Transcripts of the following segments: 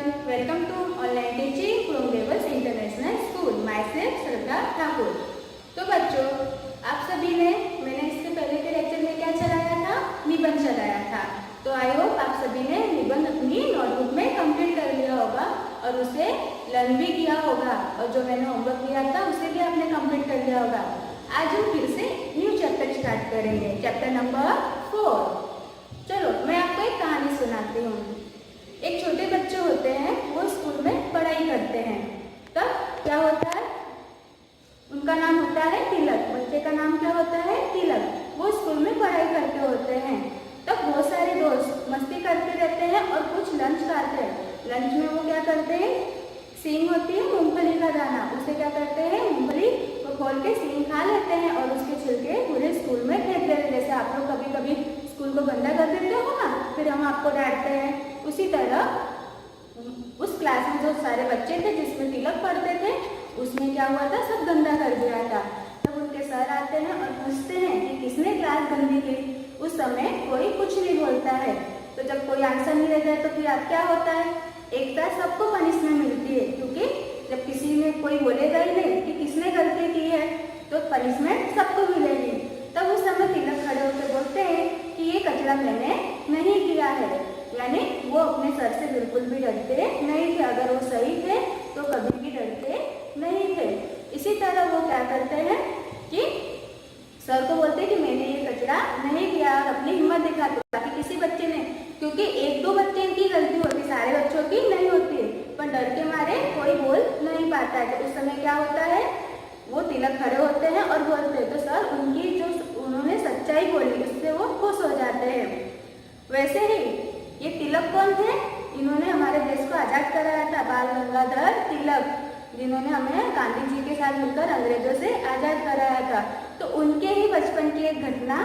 everyone, welcome to online teaching from Devas International School. Myself श्रद्धा ठाकुर। तो बच्चों, आप सभी ने मैंने इससे पहले के लेक्चर में क्या चलाया था? निबंध चलाया था। तो आई होप आप सभी ने निबंध अपनी नोटबुक में कंप्लीट कर लिया होगा और उसे लर्न भी किया होगा, और जो मैंने होमवर्क दिया था उसे भी आपने कंप्लीट कर लिया होगा। आज हम फिर से न्यू चैप्टर स्टार्ट करेंगे, चैप्टर नंबर 4। चलो मैं आपको एक कहानी सुनाती हूँ। एक छोटे बच्चे होते हैं, वो स्कूल में पढ़ाई करते हैं। तब क्या होता है, उनका नाम होता है तिलक। बच्चे का नाम क्या होता है? तिलक। वो स्कूल में पढ़ाई करते होते हैं। तब बहुत सारे दोस्त मस्ती करते रहते हैं और कुछ लंच खाते हैं। लंच में वो क्या करते हैं, सींग होती है मूंगफली का दाना, उसे क्या करते हैं, मूंगफली को खोल के सींग खा लेते हैं और उसके छिलके पूरे स्कूल में फेंक देते हैं। जैसे आप लोग कभी कभी स्कूल को गंदा कर देते हो ना, फिर हम आपको डांटते हैं। उसी तरह उस क्लास में जो सारे बच्चे थे जिसमें तिलक पढ़ते थे, उसमें क्या हुआ था, सब गंदा कर दिया था। तब उनके सर आते हैं और पूछते हैं कि किसने क्लास गंदी की। उस समय कोई कुछ नहीं बोलता है। तो जब कोई आंसर नहीं रहता है तो फिर अब क्या होता है, एक साथ सबको पनिशमेंट मिलती है, क्योंकि जब किसी ने कोई बोलेगा ही नहीं कि किसने गलती की है तो पनिशमेंट सबको मिलेगी। तब उस समय तिलक खड़े होकर बोलते हैं कि ये कचरा मैंने नहीं किया है। यानी वो अपने सर से बिल्कुल भी डरते नहीं थे। अगर वो सही थे तो कभी भी डरते नहीं थे। इसी तरह वो क्या करते हैं कि सर को बोलते हैं कि मैंने ये कचरा नहीं किया और अपनी हिम्मत दिखाते, ताकि किसी बच्चे ने, क्योंकि एक दो बच्चे की गलती होती, सारे बच्चों की नहीं होती है, पर डर के मारे कोई बोल नहीं पाता है। तो उस समय क्या होता है, वो तिलक खड़े होते हैं और बोलते हैं, तो सर उनकी जो उन्होंने सच्चाई बोली उससे वो खुश हो जाते हैं। वैसे ही ये तिलक कौन थे? इन्होंने हमारे देश को आजाद कराया था, बाल गंगाधर तिलक, जिन्होंने हमें गांधी जी के साथ मिलकर अंग्रेजों से आजाद कराया था। तो उनके ही बचपन की एक घटना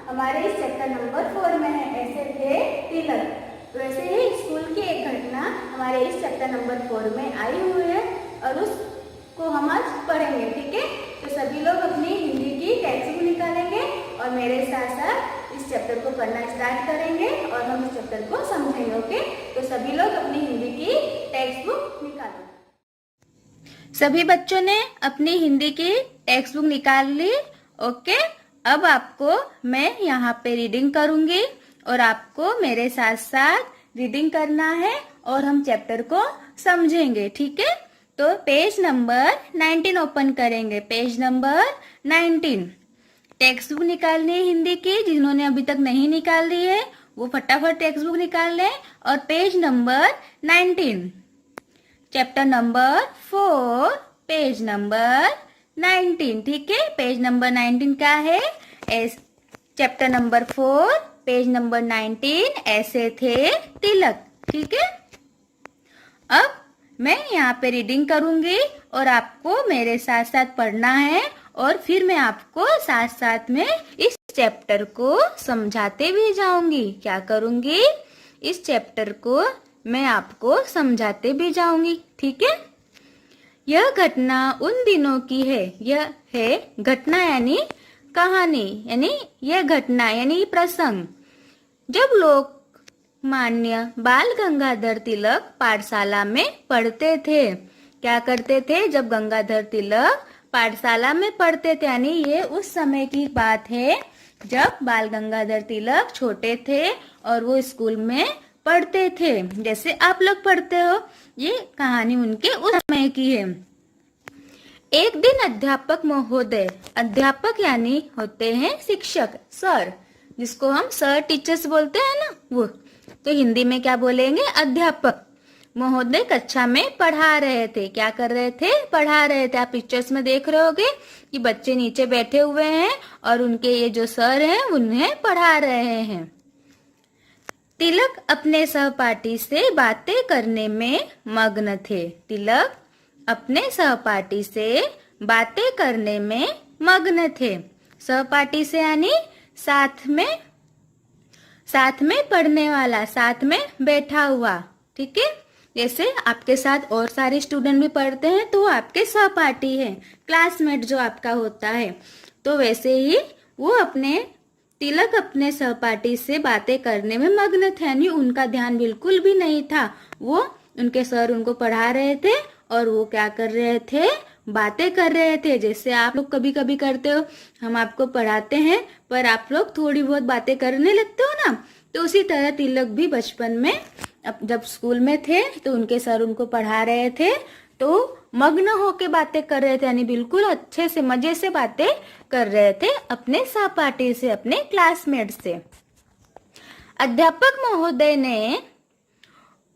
हमारे इस चैप्टर नंबर 4 में है। ऐसे थे तिलक। वैसे ही स्कूल की एक घटना हमारे इस चैप्टर नंबर 4 में आई हुई है और उसको हम आज पढ़ेंगे, ठीक है? तो सभी लोग अपनी हिंदी की टेक्स्ट बुक निकालेंगे और मेरे साथ साथ इस चैप्टर को पढ़ना स्टार्ट करेंगे और हम इस चैप्टर को समझेंगे, ओके? तो सभी लोग अपनी हिंदी की टेक्स्ट बुक निकालें। सभी बच्चों ने अपनी हिंदी की टेक्स्ट बुक निकाल ली, ओके? अब आपको मैं यहाँ पे रीडिंग करूंगी और आपको मेरे साथ साथ रीडिंग करना है और हम चैप्टर को समझेंगे, ठीक है? तो पेज नंबर 19 ओपन करेंगे। Page number 19। टेक्स्ट बुक निकालनी है हिंदी की। जिन्होंने अभी तक नहीं निकाल ली है वो फटाफट टेक्स्ट बुक निकाल लें और page number 19, chapter number 4, page number 19, ठीक है? पेज नंबर 19 क्या है? चैप्टर नंबर 4, पेज नंबर 19, ऐसे थे तिलक, ठीक है? अब मैं यहाँ पे रीडिंग करूंगी और आपको मेरे साथ साथ पढ़ना है और फिर मैं आपको साथ साथ में इस चैप्टर को समझाते भी जाऊंगी। क्या करूंगी? इस चैप्टर को मैं आपको समझाते भी जाऊंगी, ठीक है? यह घटना उन दिनों की है। यह है घटना यानी कहानी, यानी यह घटना यानी प्रसंग, जब लोग मान्य बाल गंगाधर तिलक पाठशाला में पढ़ते थे। क्या करते थे? जब गंगाधर तिलक पाठशाला में पढ़ते थे, यानी ये उस समय की बात है जब बाल गंगाधर तिलक छोटे थे और वो स्कूल में पढ़ते थे, जैसे आप लोग पढ़ते हो। ये कहानी उनके उस समय की है। एक दिन अध्यापक महोदय, अध्यापक यानी होते हैं शिक्षक, सर, जिसको हम सर टीचर्स बोलते हैं ना, वो तो हिंदी में क्या बोलेंगे? अध्यापक महोदय कक्षा में पढ़ा रहे थे। क्या कर रहे थे? पढ़ा रहे थे। आप पिक्चर्स में देख रहे होगे कि बच्चे नीचे बैठे हुए हैं और उनके ये जो सर हैं उन्हें पढ़ा रहे हैं। तिलक अपने सहपाठी से बातें करने में मग्न थे। तिलक अपने सहपाठी से बातें करने में मग्न थे। सहपाठी से यानी साथ में पढ़ने वाला, साथ में बैठा हुआ, ठीक है? जैसे आपके साथ और सारे स्टूडेंट भी पढ़ते हैं तो वो आपके सहपाठी हैं, क्लासमेट जो आपका होता है। तो वैसे ही वो तिलक अपने सहपाठी से बातें करने में मग्न थे, यानी उनका ध्यान बिल्कुल भी नहीं था। वो उनके सर उनको पढ़ा रहे थे और वो क्या कर रहे थे, बातें कर रहे थे। जैसे आप लोग कभी कभी करते हो, हम आपको पढ़ाते हैं पर आप लोग थोड़ी बहुत बातें करने लगते हो ना, तो उसी तरह तिलक भी बचपन में जब स्कूल में थे तो उनके सर उनको पढ़ा रहे थे तो मग्न होके बातें कर रहे थे, यानी बिल्कुल अच्छे से मजे से बातें कर रहे थे अपने सहपाठी से, अपने क्लासमेट से। अध्यापक महोदय ने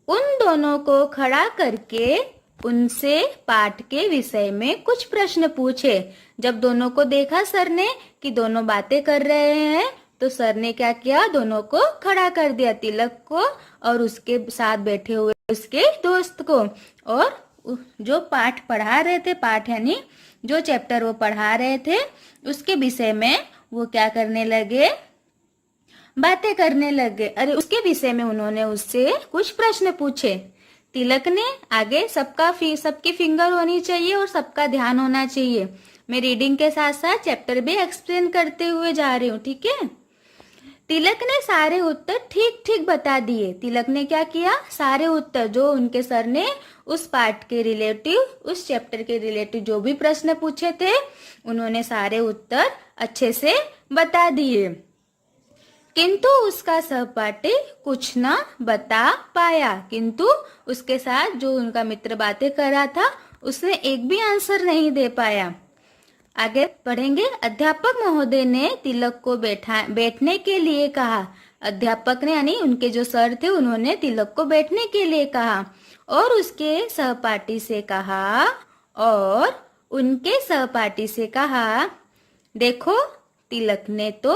उन दोनों को खड़ा करके उनसे पाठ के विषय में कुछ प्रश्न पूछे। जब दोनों को देखा सर ने कि दोनों बातें कर रहे हैं तो सर ने क्या किया, दोनों को खड़ा कर दिया, तिलक को और उसके साथ बैठे हुए उसके दोस्त को, और जो पाठ पढ़ा रहे थे, पाठ यानी जो चैप्टर वो पढ़ा रहे थे उसके विषय में वो क्या करने लगे, बातें करने लगे। अरे उसके विषय में उन्होंने उससे कुछ प्रश्न पूछे। तिलक ने आगे सबकी फिंगर होनी चाहिए और सबका ध्यान होना चाहिए। मैं रीडिंग के साथ साथ चैप्टर भी एक्सप्लेन करते हुए जा रही हूँ, ठीक है। तिलक ने सारे उत्तर ठीक ठीक बता दिए। तिलक ने क्या किया, सारे उत्तर जो उनके सर ने उस पाठ के रिलेटिव, उस चैप्टर के रिलेटिव जो भी प्रश्न पूछे थे, उन्होंने सारे उत्तर अच्छे से बता दिए। किंतु उसका सहपाठी कुछ न बता पाया। किंतु उसके साथ जो उनका मित्र बातें कर रहा था उसने एक भी आंसर नहीं दे पाया। आगे पढ़ेंगे। अध्यापक महोदय ने तिलक को बैठने के लिए कहा। अध्यापक ने यानी उनके जो सर थे उन्होंने तिलक को बैठने के लिए कहा और उसके सहपाठी से कहा, देखो तिलक ने तो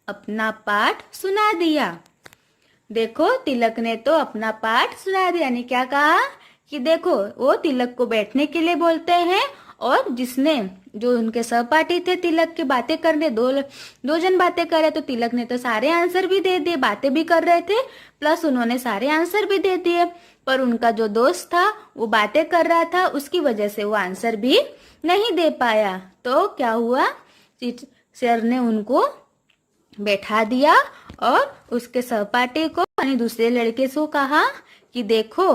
अपना पाठ सुना दिया। यानी क्या कहा कि देखो वो तिलक को बैठने के लिए बोलते हैं और जो उनके सहपाठी थे तिलक की बातें करने, दो जन बातें कर रहे, तो तिलक ने तो सारे आंसर भी दे दिए, बातें भी कर रहे थे प्लस उन्होंने सारे आंसर भी दे दिए, पर उनका जो दोस्त था वो बातें कर रहा था, उसकी वजह से वो आंसर भी नहीं दे पाया। तो क्या हुआ, सर ने उनको बैठा दिया और उसके सहपाठी को यानी दूसरे लड़के से कहा कि देखो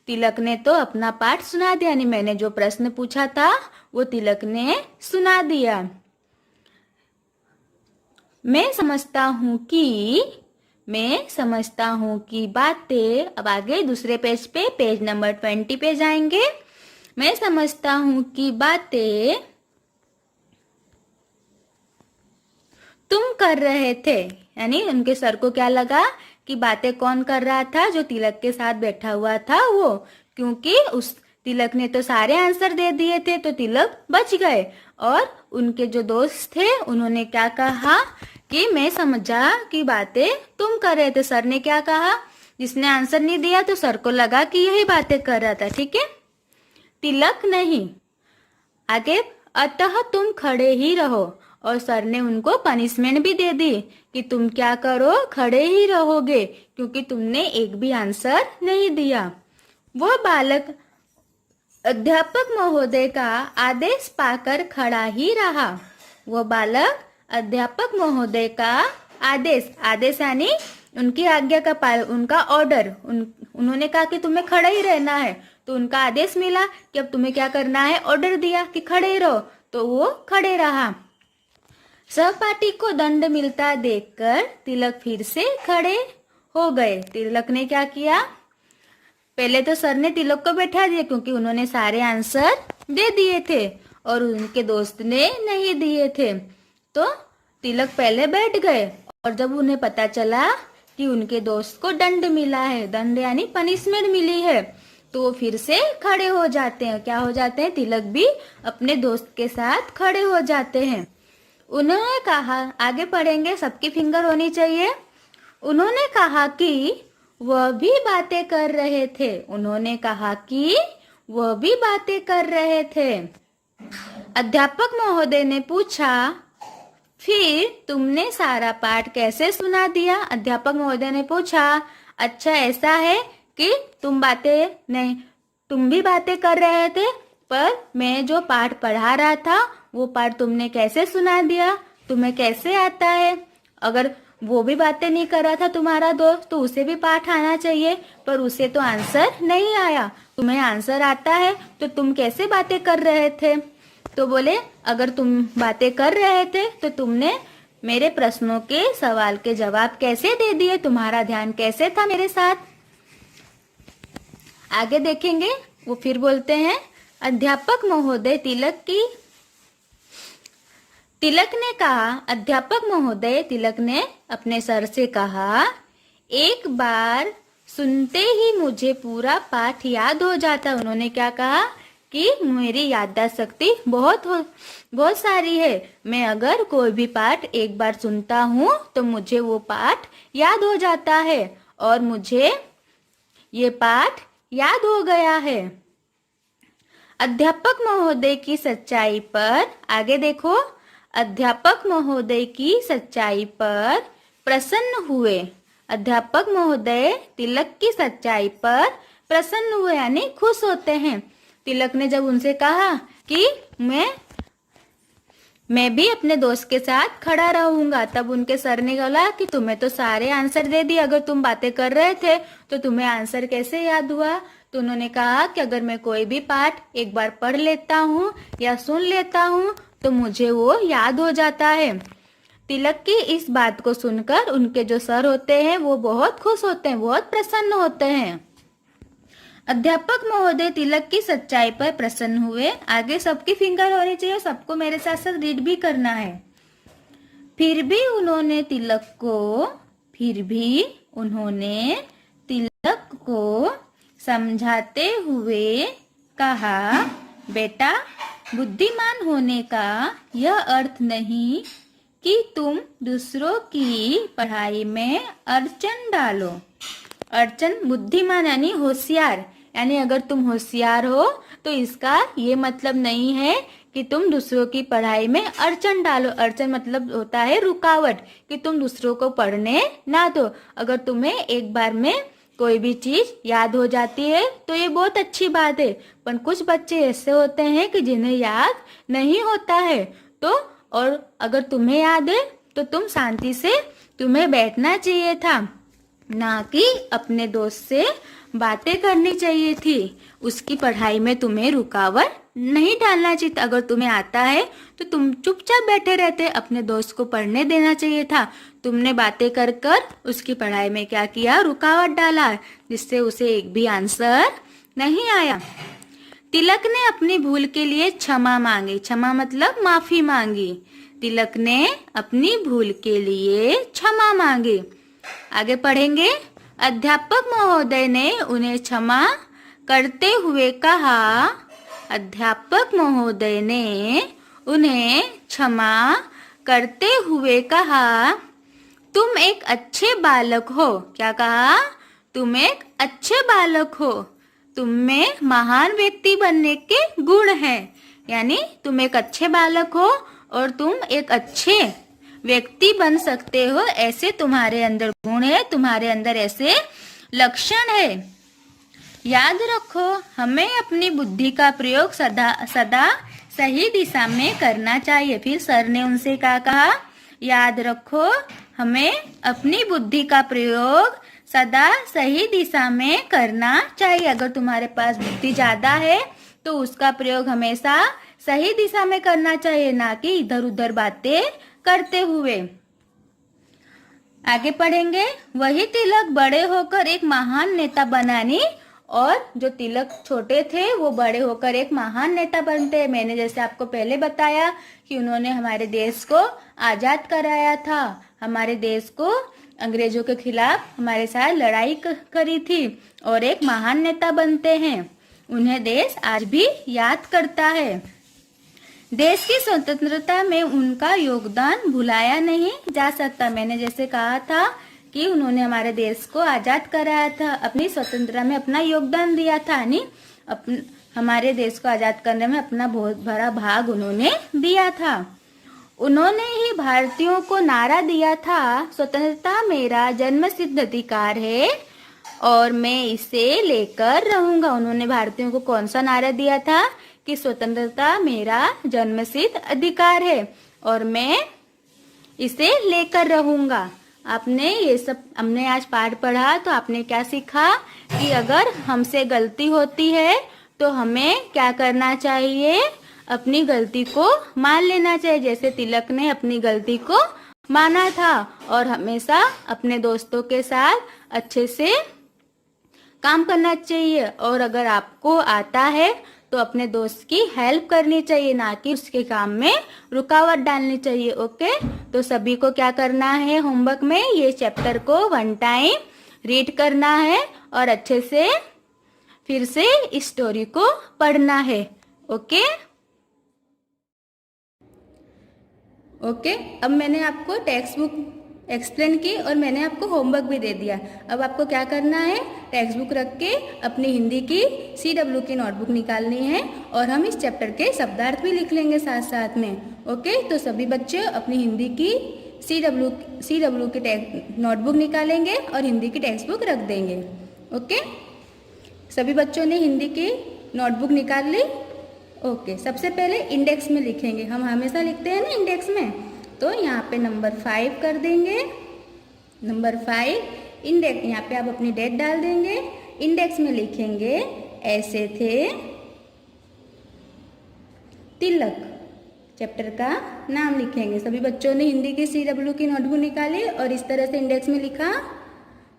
तिलक ने तो अपना पाठ सुना दिया, यानी मैंने जो प्रश्न पूछा था वो तिलक ने सुना दिया। मैं समझता हूँ कि बातें, अब आगे दूसरे पेज पे, पेज नंबर 20 पे जाएंगे। मैं समझता हूँ कि बातें तुम कर रहे थे, यानी उनके सर को क्या लगा कि बातें कौन कर रहा था, जो तिलक के साथ बैठा हुआ था वो, क्योंकि उस तिलक ने तो सारे आंसर दे दिए थे तो तिलक बच गए। और उनके जो दोस्त थे उन्होंने क्या कहा कि मैं समझा कि बातें तुम कर रहे थे। सर ने क्या कहा, जिसने आंसर नहीं दिया तो सर को लगा कि यही बातें कर रहा था, ठीक है। तिलक नहीं, आगे अतः तुम खड़े ही रहो, और सर ने उनको पनिशमेंट भी दे दी कि तुम क्या करो, खड़े ही रहोगे क्योंकि तुमने एक भी आंसर नहीं दिया। वह बालक अध्यापक महोदय का आदेश पाकर खड़ा ही रहा। वह बालक अध्यापक महोदय का आदेश यानी उनकी आज्ञा का पालन, उनका ऑर्डर, उन्होंने कहा कि तुम्हें खड़ा ही रहना है, तो उनका आदेश मिला कि अब तुम्हें क्या करना है, ऑर्डर दिया कि खड़े रहो, तो वो खड़े रहा। सहपाठी को दंड मिलता देखकर तिलक फिर से खड़े हो गए। तिलक ने क्या किया, पहले तो सर ने तिलक को बैठा दिया क्योंकि उन्होंने सारे आंसर दे दिए थे और उनके दोस्त ने नहीं दिए थे, तो तिलक पहले बैठ गए और जब उन्हें पता चला कि उनके दोस्त को दंड मिला है, दंड यानी पनिशमेंट मिली है, तो वो फिर से खड़े हो जाते हैं। क्या हो जाते हैं, तिलक भी अपने दोस्त के साथ खड़े हो जाते हैं। उन्होंने कहा, आगे पढ़ेंगे, सबकी फिंगर होनी चाहिए। उन्होंने कहा कि वह भी बातें कर रहे थे। अध्यापक महोदय ने पूछा, फिर तुमने सारा पाठ कैसे सुना दिया? अध्यापक महोदय ने पूछा, अच्छा ऐसा है कि तुम भी बातें कर रहे थे, पर मैं जो पाठ पढ़ा रहा था वो पाठ तुमने कैसे सुना दिया, तुम्हें कैसे आता है? अगर वो भी बातें नहीं कर रहा था तुम्हारा दोस्त, तो उसे भी पाठ आना चाहिए, पर उसे तो आंसर नहीं आया। तुम्हें आंसर आता है तो तुम कैसे बातें कर रहे थे? तो बोले अगर तुम बातें कर रहे थे तो तुमने मेरे प्रश्नों के सवाल के जवाब कैसे दे दिए? तुम्हारा ध्यान कैसे था मेरे साथ? आगे देखेंगे। वो फिर बोलते हैं, अध्यापक महोदय तिलक ने कहा, अध्यापक महोदय तिलक ने अपने सर से कहा, एक बार सुनते ही मुझे पूरा पाठ याद हो जाता। उन्होंने क्या कहा कि मेरी याददाश्त शक्ति बहुत सारी है। मैं अगर कोई भी पाठ एक बार सुनता हूँ तो मुझे वो पाठ याद हो जाता है और मुझे ये पाठ याद हो गया है। अध्यापक महोदय की सच्चाई पर, आगे देखो, अध्यापक महोदय की सच्चाई पर प्रसन्न हुए। अध्यापक महोदय तिलक की सच्चाई पर प्रसन्न हुए, यानी खुश होते हैं। तिलक ने जब उनसे कहा कि मैं भी अपने दोस्त के साथ खड़ा रहूंगा, तब उनके सर ने बोला कि तुम्हें तो सारे आंसर दे दिए, अगर तुम बातें कर रहे थे तो तुम्हें आंसर कैसे याद हुआ? तो उन्होंने कहा कि अगर मैं कोई भी पाठ एक बार पढ़ लेता हूँ या सुन लेता हूँ तो मुझे वो याद हो जाता है। तिलक की इस बात को सुनकर उनके जो सर होते हैं वो बहुत खुश होते हैं, बहुत प्रसन्न होते हैं। अध्यापक महोदय तिलक की सच्चाई पर प्रसन्न हुए। आगे सबकी फिंगर होनी चाहिए, सबको मेरे साथ साथ रीड भी करना है। फिर भी उन्होंने तिलक को समझाते हुए कहा, बेटा, बुद्धिमान होने का यह अर्थ नहीं कि तुम दूसरों की पढ़ाई में अड़चन डालो। अड़चन, बुद्धिमान यानी होशियार, यानी अगर तुम होशियार हो तो इसका ये मतलब नहीं है कि तुम दूसरों की पढ़ाई में अड़चन डालो। अड़चन मतलब होता है रुकावट, कि तुम दूसरों को पढ़ने ना दो। अगर तुम्हें एक बार में कोई भी चीज याद हो जाती है तो ये बहुत अच्छी बात है, पर कुछ बच्चे ऐसे होते हैं कि जिन्हें याद नहीं होता है, तो और अगर तुम्हें याद है तो तुम शांति से तुम्हें बैठना चाहिए था, ना कि अपने दोस्त से बातें करनी चाहिए थी। उसकी पढ़ाई में तुम्हें रुकावट नहीं डालना चाहिए था। अगर तुम्हें आता है तो तुम चुपचाप बैठे रहते, अपने दोस्त को पढ़ने देना चाहिए था। तुमने बातें कर कर उसकी पढ़ाई में क्या किया? रुकावट डाला, जिससे उसे एक भी आंसर नहीं आया। तिलक ने अपनी भूल के लिए क्षमा मांगी। क्षमा मतलब माफी मांगी। तिलक ने अपनी भूल के लिए क्षमा मांगी। आगे पढ़ेंगे। अध्यापक महोदय ने उन्हें क्षमा करते हुए कहा, अध्यापक महोदय ने उन्हें क्षमा करते हुए कहा, तुम एक अच्छे बालक हो। क्या कहा? तुम एक अच्छे बालक हो। तुम में महान व्यक्ति बनने के गुण हैं, यानी तुम एक अच्छे बालक हो और तुम एक अच्छे व्यक्ति बन सकते हो, ऐसे तुम्हारे अंदर गुण है, तुम्हारे अंदर ऐसे लक्षण है। याद रखो, हमें अपनी बुद्धि का प्रयोग सदा सही दिशा में करना चाहिए। फिर सर ने उनसे क्या कहा? याद रखो, हमें अपनी बुद्धि का प्रयोग सदा सही दिशा में करना चाहिए। अगर तुम्हारे पास बुद्धि ज्यादा है तो उसका प्रयोग हमेशा सही दिशा में करना चाहिए, ना कि इधर उधर बातें करते हुए। आगे पढ़ेंगे। वही तिलक बड़े होकर एक महान नेता बनानी, और जो तिलक छोटे थे वो बड़े होकर एक महान नेता बनते हैं। मैंने जैसे आपको पहले बताया कि उन्होंने हमारे देश को आजाद कराया था, हमारे देश को अंग्रेजों के खिलाफ हमारे साथ लड़ाई करी थी, और एक महान नेता बनते हैं। उन्हें देश आज भी याद करता है। देश की स्वतंत्रता में उनका योगदान भुलाया नहीं जा सकता। मैंने जैसे कहा था कि उन्होंने हमारे देश को आजाद कराया था, अपनी स्वतंत्रता में अपना योगदान दिया था, यानी हमारे देश को आजाद करने में अपना बहुत बड़ा भाग उन्होंने दिया था। उन्होंने ही भारतीयों को नारा दिया था, स्वतंत्रता मेरा जन्मसिद्ध अधिकार है और मैं इसे लेकर रहूंगा। उन्होंने भारतीयों को कौन सा नारा दिया था? कि स्वतंत्रता मेरा जन्मसिद्ध अधिकार है और मैं इसे लेकर रहूंगा। आपने ये सब हमने आज पाठ पढ़ा तो आपने क्या सीखा कि अगर हमसे गलती होती है तो हमें क्या करना चाहिए, अपनी गलती को मान लेना चाहिए। जैसे तिलक ने अपनी गलती को माना था और हमेशा अपने दोस्तों के साथ अच्छे से काम करना चाहिए। और अगर आपको आता है तो अपने दोस्त की हेल्प करनी चाहिए, ना कि उसके काम में रुकावट डालनी चाहिए। ओके, तो सभी को क्या करना है, होमवर्क में ये चैप्टर को 1 टाइम रीड करना है और अच्छे से फिर से इस स्टोरी को पढ़ना है। ओके ओके, अब मैंने आपको टेक्स्ट बुक एक्सप्लेन की और मैंने आपको होमवर्क भी दे दिया। अब आपको क्या करना है, टेक्स्ट बुक रख के अपनी हिंदी की CW की नोटबुक निकालनी है और हम इस चैप्टर के शब्दार्थ भी लिख लेंगे साथ साथ में। ओके, तो सभी बच्चे अपनी हिंदी की CW की नोटबुक निकालेंगे और हिंदी की टेक्स्ट बुक रख देंगे। ओके, सभी बच्चों ने हिंदी की नोटबुक निकाल ली। ओके, सबसे पहले इंडेक्स में लिखेंगे, हम हमेशा लिखते हैं ना इंडेक्स में, तो यहाँ पे नंबर 5 कर देंगे। नंबर 5 इंडेक्स, यहाँ पे आप अपनी डेट डाल देंगे। इंडेक्स में लिखेंगे ऐसे थे तिलक, चैप्टर का नाम लिखेंगे। सभी बच्चों ने हिंदी की CW की नोटबुक निकाली और इस तरह से इंडेक्स में लिखा।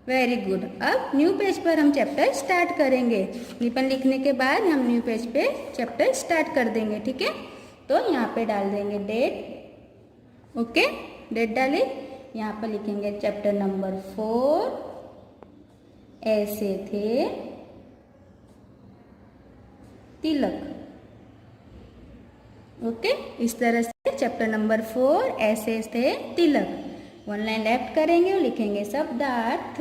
Very good. अब न्यू पेज पर हम चैप्टर स्टार्ट करेंगे। निबंध लिखने के बाद हम न्यू पेज पे चैप्टर स्टार्ट कर देंगे। ठीक है, तो यहाँ पे डाल देंगे डेट। ओके, डेट डाले, यहाँ पर लिखेंगे चैप्टर नंबर 4 ऐसे थे तिलक। ओके, इस तरह से चैप्टर नंबर 4 ऐसे थे तिलक। 1 लाइन लेफ्ट करेंगे और लिखेंगे शब्दार्थ।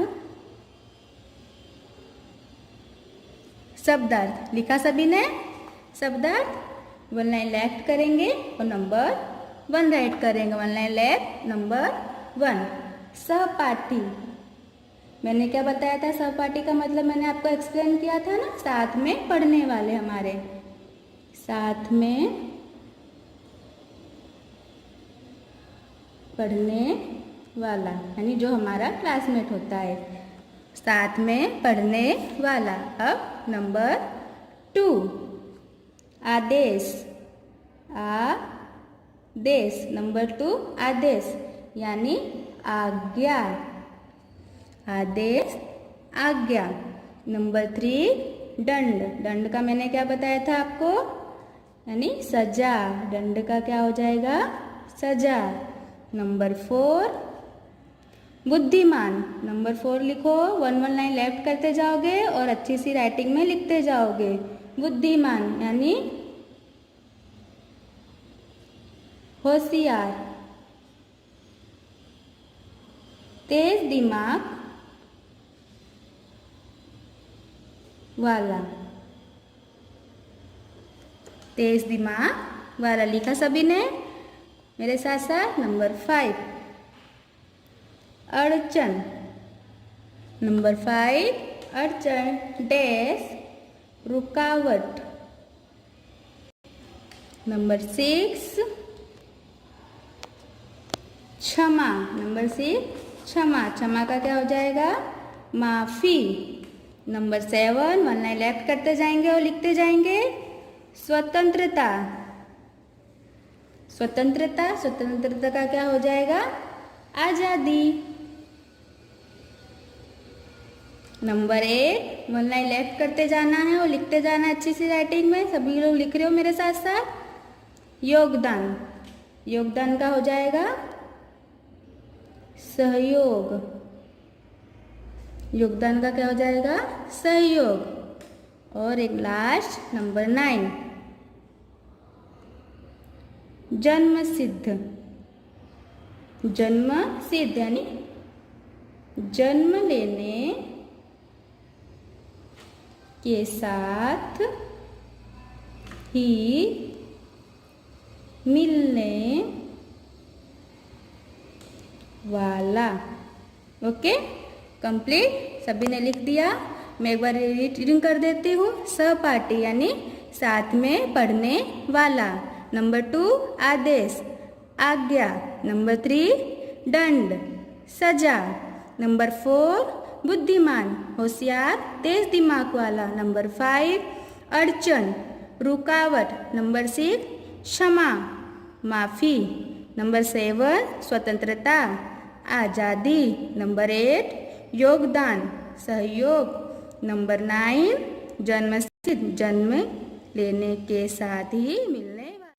शब्दार्थ लिखा सभी ने, शब्दार्थ 1 लाइन लेफ्ट करेंगे और नंबर 1 राइट करेंगे। 1 लाइन लेफ्ट, नंबर 1। सहपाठी, मैंने क्या बताया था, सहपाठी का मतलब मैंने आपको एक्सप्लेन किया था ना, साथ में पढ़ने वाले, हमारे साथ में पढ़ने वाला, यानी जो हमारा क्लासमेट होता है, साथ में पढ़ने वाला। अब नंबर 2 आदेश। आदेश, नंबर 2 आदेश यानी आज्ञा। आदेश, आज्ञा। नंबर 3 दंड। दंड का मैंने क्या बताया था आपको, यानी सजा। दंड का क्या हो जाएगा, सजा। नंबर 4 बुद्धिमान। नंबर 4 लिखो, 1 लाइन लेफ्ट करते जाओगे और अच्छी सी राइटिंग में लिखते जाओगे। बुद्धिमान यानी होशियार, तेज दिमाग वाला। तेज दिमाग वाला लिखा सभी ने मेरे साथ साथ। नंबर 5 अड़चन। नंबर 5 अड़चन डैश रुकावट। नंबर 6 क्षमा। नंबर 6 क्षमा। क्षमा का क्या हो जाएगा, माफी। नंबर 7 1 लाइन लेफ्ट करते जाएंगे और लिखते जाएंगे स्वतंत्रता। स्वतंत्रता, स्वतंत्रता का क्या हो जाएगा, आजादी। नंबर 8 1 लाइन लेफ्ट करते जाना है और लिखते जाना है अच्छी सी राइटिंग में। सभी लोग लिख रहे हो मेरे साथ साथ। योगदान। योगदान का हो जाएगा सहयोग। योगदान का क्या हो जाएगा, सहयोग। और एक लास्ट नंबर 9 जन्म सिद्ध। जन्म सिद्ध यानी जन्म लेने के साथ ही मिलने वाला। ओके, कंप्लीट, सभी ने लिख दिया। मैं एक बार रीडिंग कर देती हूँ। सहपाठी यानी साथ में पढ़ने वाला। नंबर 2 आदेश, आज्ञा। नंबर 3 दंड, सजा। नंबर 4 बुद्धिमान, होशियार, तेज दिमाग वाला। नंबर 5 अड़चन, रुकावट। नंबर 6 क्षमा, माफ़ी। नंबर 7 स्वतंत्रता, आज़ादी। नंबर 8 योगदान, सहयोग। नंबर 9 जन्मसिद्ध, जन्म लेने के साथ ही मिलने वाला।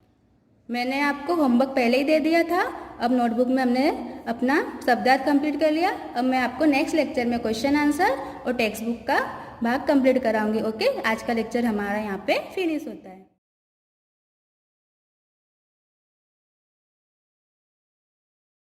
मैंने आपको होमवर्क पहले ही दे दिया था। अब नोटबुक में हमने अपना शब्दार्थ कंप्लीट कर लिया। अब मैं आपको नेक्स्ट लेक्चर में क्वेश्चन आंसर और टेक्स्ट बुक का भाग कंप्लीट कराऊंगी। ओके, आज का लेक्चर हमारा यहाँ पे फिनिश होता है।